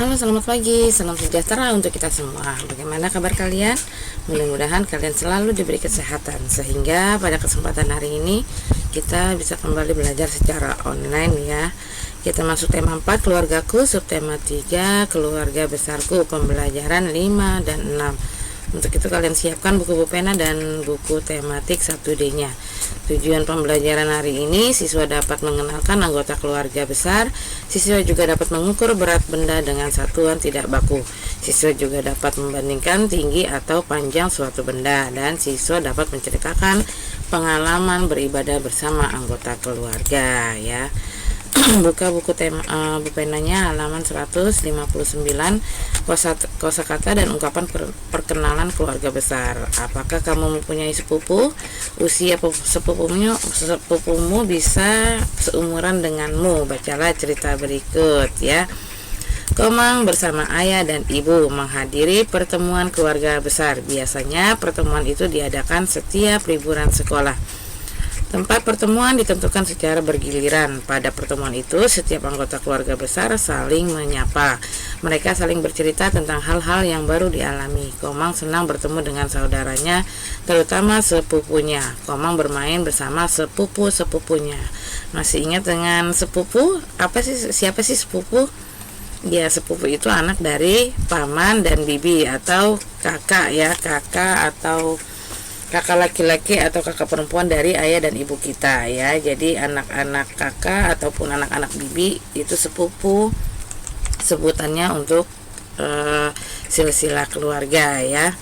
Halo, selamat pagi, salam sejahtera untuk kita semua. Bagaimana kabar kalian? Mudah-mudahan kalian selalu diberi kesehatan, sehingga pada kesempatan hari ini kita bisa kembali belajar secara online ya. Kita masuk tema 4, keluargaku, subtema 3, keluarga besarku, pembelajaran 5 dan 6. Untuk itu kalian siapkan buku pena dan buku tematik 1D-nya. Tujuan pembelajaran hari ini, siswa dapat mengenalkan anggota keluarga besar. Siswa juga dapat mengukur berat benda dengan satuan tidak baku. Siswa juga dapat membandingkan tinggi atau panjang suatu benda. Dan siswa dapat menceritakan pengalaman beribadah bersama anggota keluarga ya. Buka buku buku penanya halaman 159, kosakata dan ungkapan perkenalan keluarga besar. Apakah kamu mempunyai sepupu? Usia sepupumu bisa seumuran denganmu. Bacalah cerita berikut ya. Komang bersama ayah dan ibu menghadiri pertemuan keluarga besar. Biasanya pertemuan itu diadakan setiap liburan sekolah. Tempat pertemuan ditentukan secara bergiliran. Pada pertemuan itu, setiap anggota keluarga besar saling menyapa. Mereka saling bercerita tentang hal-hal yang baru dialami. Komang senang bertemu dengan saudaranya, terutama sepupunya. Komang bermain bersama sepupu-sepupunya. Masih ingat dengan sepupu? Siapa sih sepupu? Ya, sepupu itu anak dari paman dan bibi atau kakak ya, kakak atau kakak laki-laki atau kakak perempuan dari ayah dan ibu kita ya. Jadi anak-anak kakak ataupun anak-anak bibi itu sepupu, sebutannya untuk silsilah keluarga ya.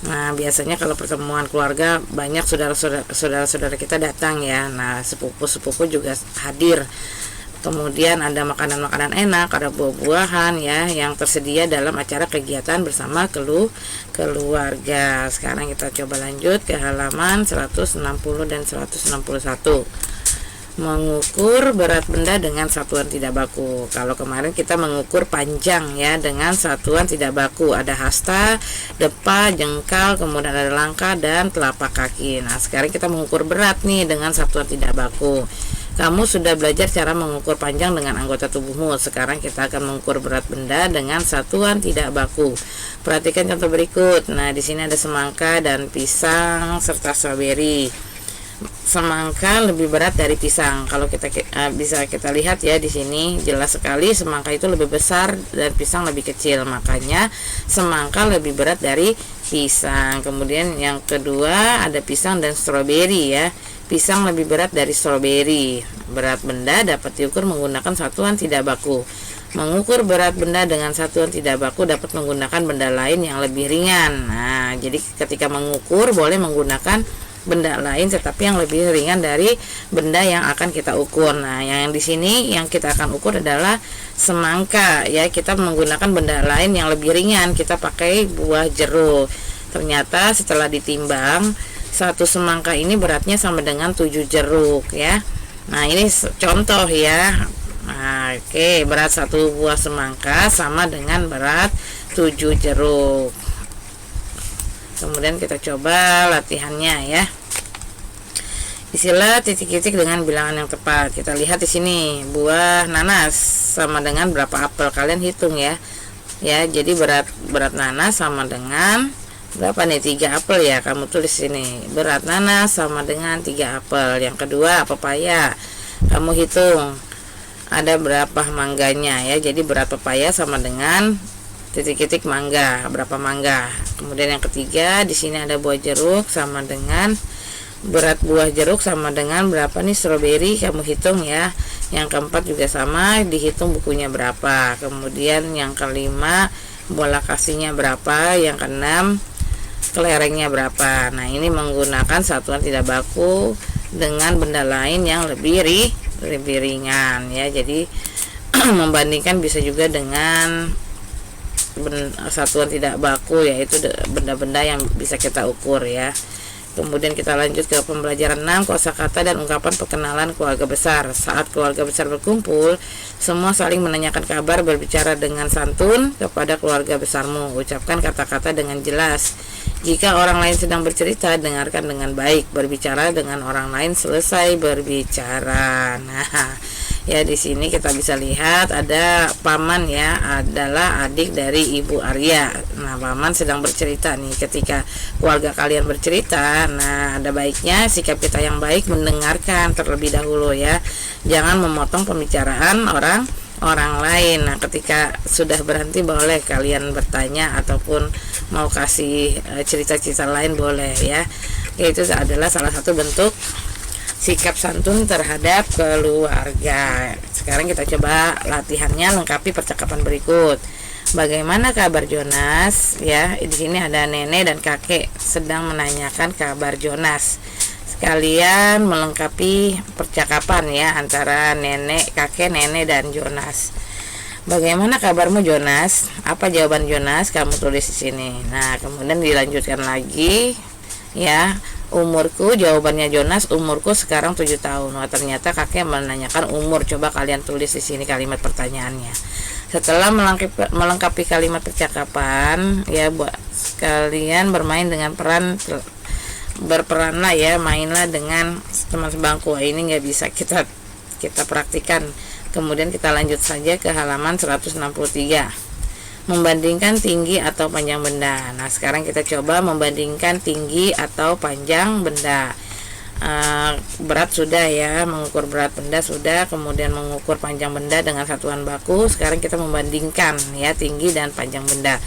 Nah, biasanya kalau pertemuan keluarga banyak saudara-saudara kita datang ya. Nah, sepupu-sepupu juga hadir. Kemudian ada makanan-makanan enak, ada buah-buahan ya yang tersedia dalam acara kegiatan bersama keluarga. Sekarang kita coba lanjut ke halaman 160 dan 161. Mengukur berat benda dengan satuan tidak baku. Kalau kemarin kita mengukur panjang ya dengan satuan tidak baku. Ada hasta, depa, jengkal, kemudian ada langkah dan telapak kaki. Nah, sekarang kita mengukur berat nih dengan satuan tidak baku. Kamu sudah belajar cara mengukur panjang dengan anggota tubuhmu. Sekarang kita akan mengukur berat benda dengan satuan tidak baku. Perhatikan contoh berikut. Nah, di sini ada semangka dan pisang serta stroberi. Semangka lebih berat dari pisang. Kalau kita bisa kita lihat ya di sini jelas sekali semangka itu lebih besar dan pisang lebih kecil. Makanya semangka lebih berat dari pisang. Kemudian yang kedua ada pisang dan stroberi ya. Pisang lebih berat dari stroberi. Berat benda dapat diukur menggunakan satuan tidak baku. Mengukur berat benda dengan satuan tidak baku dapat menggunakan benda lain yang lebih ringan. Nah, jadi ketika mengukur boleh menggunakan benda lain tetapi yang lebih ringan dari benda yang akan kita ukur. Nah, yang di sini yang kita akan ukur adalah semangka ya. Kita menggunakan benda lain yang lebih ringan. Kita pakai buah jeruk. Ternyata setelah ditimbang, satu semangka ini beratnya sama dengan 7 jeruk ya. Nah, ini contoh ya. Nah, oke, berat satu buah semangka sama dengan berat 7 jeruk. Kemudian kita coba latihannya ya. Isilah titik-titik dengan bilangan yang tepat. Kita lihat di sini, buah nanas sama dengan berapa apel? Kalian hitung ya. Ya, jadi berat nanas sama dengan berapa nih? 3 apel ya. Kamu tulis sini. Berat nanas sama dengan 3 apel. Yang kedua, pepaya. Kamu hitung. Ada berapa mangganya ya. Jadi berat pepaya sama dengan titik-titik mangga. Berapa mangga? Kemudian yang ketiga, di sini ada buah jeruk sama dengan berat buah jeruk sama dengan berapa nih stroberi? Kamu hitung ya. Yang keempat juga sama, dihitung bukunya berapa. Kemudian yang kelima, bola kasihnya berapa. Yang keenam, kelerengnya berapa. Nah, ini menggunakan satuan tidak baku dengan benda lain yang lebih ringan ya. Jadi membandingkan bisa juga dengan satuan tidak baku, yaitu benda-benda yang bisa kita ukur ya. Kemudian kita lanjut ke pembelajaran 6, kosakata dan ungkapan perkenalan keluarga besar. Saat keluarga besar berkumpul, semua saling menanyakan kabar, berbicara dengan santun kepada keluarga besarmu. Ucapkan kata-kata dengan jelas. Jika orang lain sedang bercerita, dengarkan dengan baik. Berbicara dengan orang lain selesai berbicara. Nah, Ya, di sini kita bisa lihat ada paman ya, adalah adik dari Ibu Arya. Nah, paman sedang bercerita nih. Ketika keluarga kalian bercerita, nah ada baiknya sikap kita yang baik mendengarkan terlebih dahulu ya. Jangan memotong pembicaraan orang lain. Nah, ketika sudah berhenti boleh kalian bertanya ataupun mau kasih cerita-cerita lain boleh ya. Itu adalah salah satu bentuk sikap santun terhadap keluarga. Sekarang kita coba latihannya, lengkapi percakapan berikut. Bagaimana kabar Jonas? Ya, di sini ada nenek dan kakek sedang menanyakan kabar Jonas. Sekalian melengkapi percakapan ya antara nenek, kakek, nenek dan Jonas. Bagaimana kabarmu Jonas? Apa jawaban Jonas? Kamu tulis di sini. Nah, kemudian dilanjutkan lagi ya. Umurku, jawabannya Jonas, umurku sekarang 7 tahun. Wah, ternyata kakek menanyakan umur. Coba kalian tulis di sini kalimat pertanyaannya. Setelah melengkapi kalimat percakapan ya, buat kalian bermain dengan berperanlah ya, mainlah dengan teman sebangku. Ini nggak bisa kita praktikan. Kemudian kita lanjut saja ke halaman 163. Membandingkan tinggi atau panjang benda. Nah, sekarang kita coba membandingkan tinggi atau panjang benda. Berat sudah ya, mengukur berat benda sudah, kemudian mengukur panjang benda dengan satuan baku. Sekarang kita membandingkan ya tinggi dan panjang benda.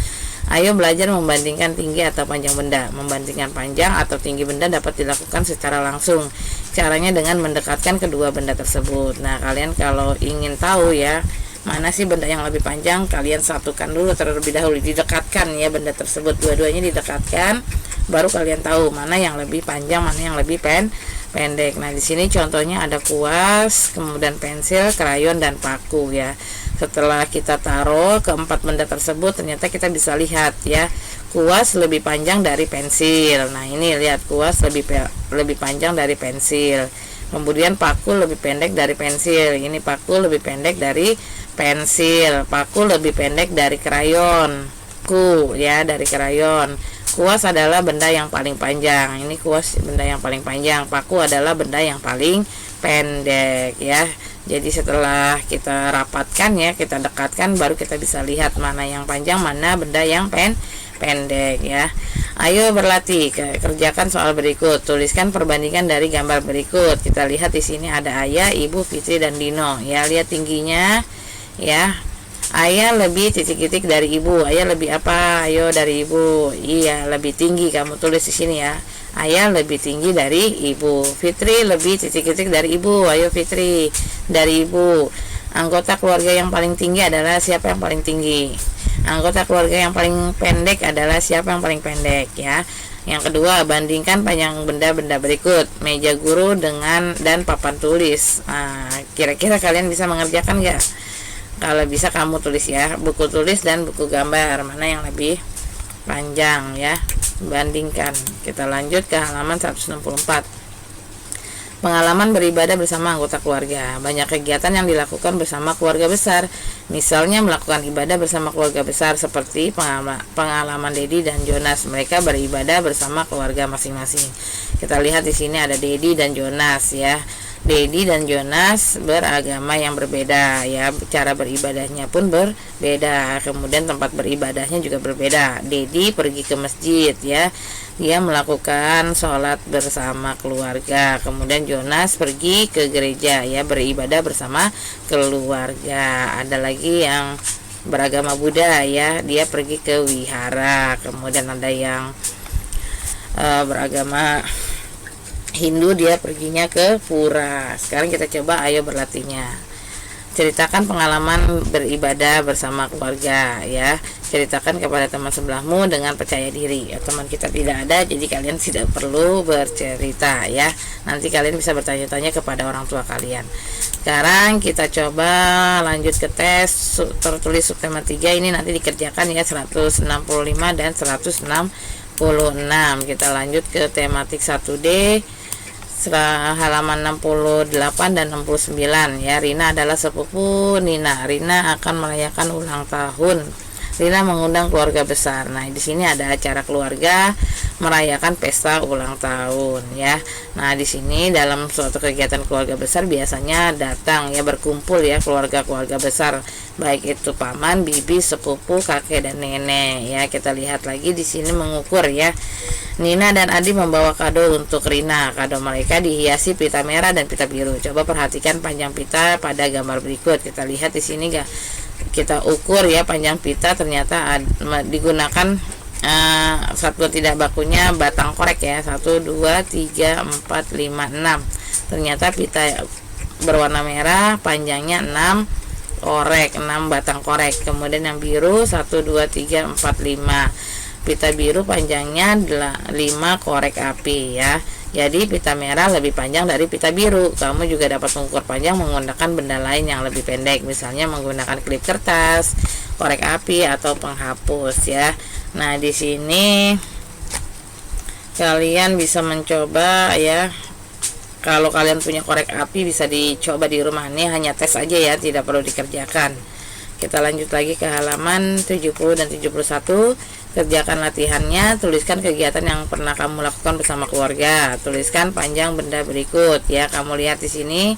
Ayo belajar membandingkan tinggi atau panjang benda. Membandingkan panjang atau tinggi benda dapat dilakukan secara langsung. Caranya dengan mendekatkan kedua benda tersebut. Nah, kalian kalau ingin tahu ya mana sih benda yang lebih panjang, kalian satukan dulu terlebih dahulu, didekatkan ya benda tersebut, dua-duanya didekatkan, baru kalian tahu mana yang lebih panjang, mana yang lebih pendek. Nah, di sini contohnya ada kuas, kemudian pensil, krayon dan paku ya. Setelah kita taruh keempat benda tersebut, ternyata kita bisa lihat ya, kuas lebih panjang dari pensil. Nah, ini lihat, kuas lebih panjang dari pensil. Kemudian paku lebih pendek dari pensil. Ini paku lebih pendek dari pensil. Paku lebih pendek dari krayon. Dari krayon. Kuas adalah benda yang paling panjang. Ini kuas benda yang paling panjang. Paku adalah benda yang paling pendek ya. Jadi setelah kita rapatkan ya, kita dekatkan, baru kita bisa lihat mana yang panjang, mana benda yang pendek ya. Ayo berlatih, kerjakan soal berikut. Tuliskan perbandingan dari gambar berikut. Kita lihat di sini ada Ayah, Ibu, Fitri dan Dino. Ya, lihat tingginya ya. Ayah lebih titik-titik dari Ibu. Ayah lebih apa? Ayo dari Ibu. Iya, lebih tinggi. Kamu tulis di sini ya. Ayah lebih tinggi dari Ibu. Fitri lebih titik-titik dari Ibu. Ayo Fitri dari Ibu. Anggota keluarga yang paling tinggi adalah siapa yang paling tinggi? Anggota keluarga yang paling pendek adalah siapa yang paling pendek ya. Yang kedua, bandingkan panjang benda-benda berikut. Meja guru dan papan tulis. Nah, kira-kira kalian bisa mengerjakan nggak? Kalau bisa kamu tulis ya, buku tulis dan buku gambar, mana yang lebih panjang ya. Bandingkan. Kita lanjut ke halaman 164. Pengalaman beribadah bersama anggota keluarga. Banyak kegiatan yang dilakukan bersama keluarga besar. Misalnya melakukan ibadah bersama keluarga besar seperti pengalaman Dedi dan Jonas. Mereka beribadah bersama keluarga masing-masing. Kita lihat di sini ada Dedi dan Jonas ya. Dedi dan Jonas beragama yang berbeda ya, cara beribadahnya pun berbeda, kemudian tempat beribadahnya juga berbeda. Dedi pergi ke masjid ya, dia melakukan sholat bersama keluarga. Kemudian Jonas pergi ke gereja ya, beribadah bersama keluarga. Ada lagi yang beragama Buddha ya, dia pergi ke wihara. Kemudian ada yang beragama Hindu, dia perginya ke pura. Sekarang kita coba, ayo berlatihnya. Ceritakan pengalaman beribadah bersama keluarga ya. Ceritakan kepada teman sebelahmu dengan percaya diri. Teman kita tidak ada, jadi kalian tidak perlu bercerita ya. Nanti kalian bisa bertanya-tanya kepada orang tua kalian. Sekarang kita coba lanjut ke tes tertulis subtema 3. Ini nanti dikerjakan ya, 165 dan 166. Kita lanjut ke tematik 1D, halaman 68 dan 69 ya. Rina adalah sepupu Nina. Rina akan merayakan ulang tahun. Rina mengundang keluarga besar. Nah, di sini ada acara keluarga, merayakan pesta ulang tahun ya. Nah, di sini dalam suatu kegiatan keluarga besar biasanya datang ya, berkumpul ya keluarga-keluarga besar, baik itu paman, bibi, sepupu, kakek dan nenek ya. Kita lihat lagi di sini mengukur ya. Nina dan Adi membawa kado untuk Rina. Kado mereka dihiasi pita merah dan pita biru. Coba perhatikan panjang pita pada gambar berikut. Kita lihat di sini kita ukur ya, panjang pita ternyata digunakan satuan tidak bakunya batang korek ya, 1, 2, 3, 4, 5, 6. Ternyata pita berwarna merah panjangnya 6 korek, 6 batang korek. Kemudian yang biru 1, 2, 3, 4, 5. Pita biru panjangnya 5 korek api ya. Jadi pita merah lebih panjang dari pita biru. Kamu juga dapat mengukur panjang menggunakan benda lain yang lebih pendek, misalnya menggunakan klip kertas, korek api atau penghapus ya. Nah, di sini kalian bisa mencoba ya. Kalau kalian punya korek api bisa dicoba di rumah. Ini hanya tes aja ya, tidak perlu dikerjakan. Kita lanjut lagi ke halaman 70 dan 71. Kerjakan latihannya, tuliskan kegiatan yang pernah kamu lakukan bersama keluarga. Tuliskan panjang benda berikut ya. Kamu lihat di sini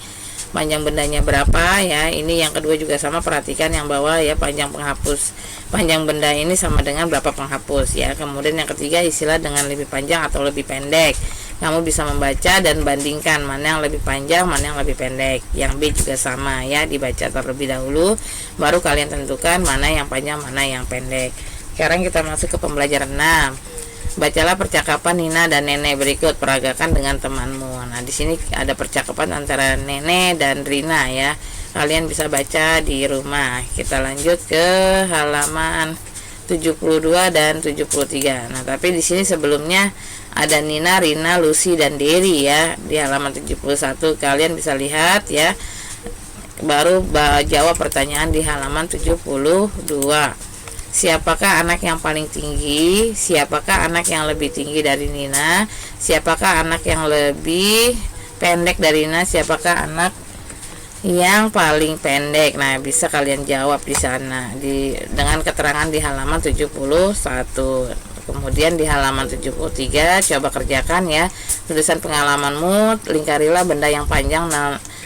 panjang bendanya berapa ya. Ini yang kedua juga sama, perhatikan yang bawah ya, panjang penghapus. Panjang benda ini sama dengan berapa penghapus ya. Kemudian yang ketiga, isilah dengan lebih panjang atau lebih pendek. Kamu bisa membaca dan bandingkan mana yang lebih panjang, mana yang lebih pendek. Yang B juga sama ya, dibaca terlebih dahulu baru kalian tentukan mana yang panjang, mana yang pendek. Sekarang kita masuk ke pembelajaran 6. Bacalah percakapan Nina dan Nenek berikut, peragakan dengan temanmu. Nah, di sini ada percakapan antara Nenek dan Rina ya. Kalian bisa baca di rumah. Kita lanjut ke halaman 72 dan 73. Nah, tapi di sini sebelumnya ada Nina, Rina, Lucy dan Dery ya. Di halaman 71 kalian bisa lihat ya. Baru jawab pertanyaan di halaman 72. Siapakah anak yang paling tinggi? Siapakah anak yang lebih tinggi dari Nina? Siapakah anak yang lebih pendek dari Nina? Siapakah anak yang paling pendek? Nah, bisa kalian jawab di sana dengan keterangan di halaman 71. Kemudian di halaman 73 coba kerjakan ya. Tulisan pengalamanmu, lingkarilah benda yang panjang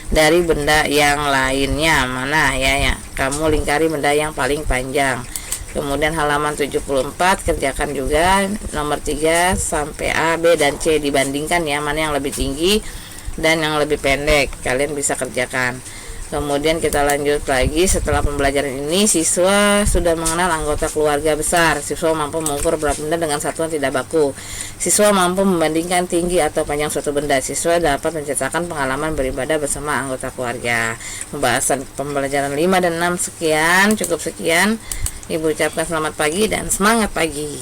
dari benda yang lainnya. Mana ya? Kamu lingkari benda yang paling panjang. Kemudian halaman 74 kerjakan juga nomor 3 sampai A, B dan C, dibandingkan ya, mana yang lebih tinggi dan yang lebih pendek. Kalian bisa kerjakan. Kemudian kita lanjut lagi. Setelah pembelajaran ini, siswa sudah mengenal anggota keluarga besar. Siswa mampu mengukur berat benda dengan satuan tidak baku. Siswa mampu membandingkan tinggi atau panjang suatu benda. Siswa dapat menceritakan pengalaman beribadah bersama anggota keluarga. Pembahasan pembelajaran 5 dan 6 sekian, cukup sekian. Ibu ucapkan selamat pagi dan semangat pagi.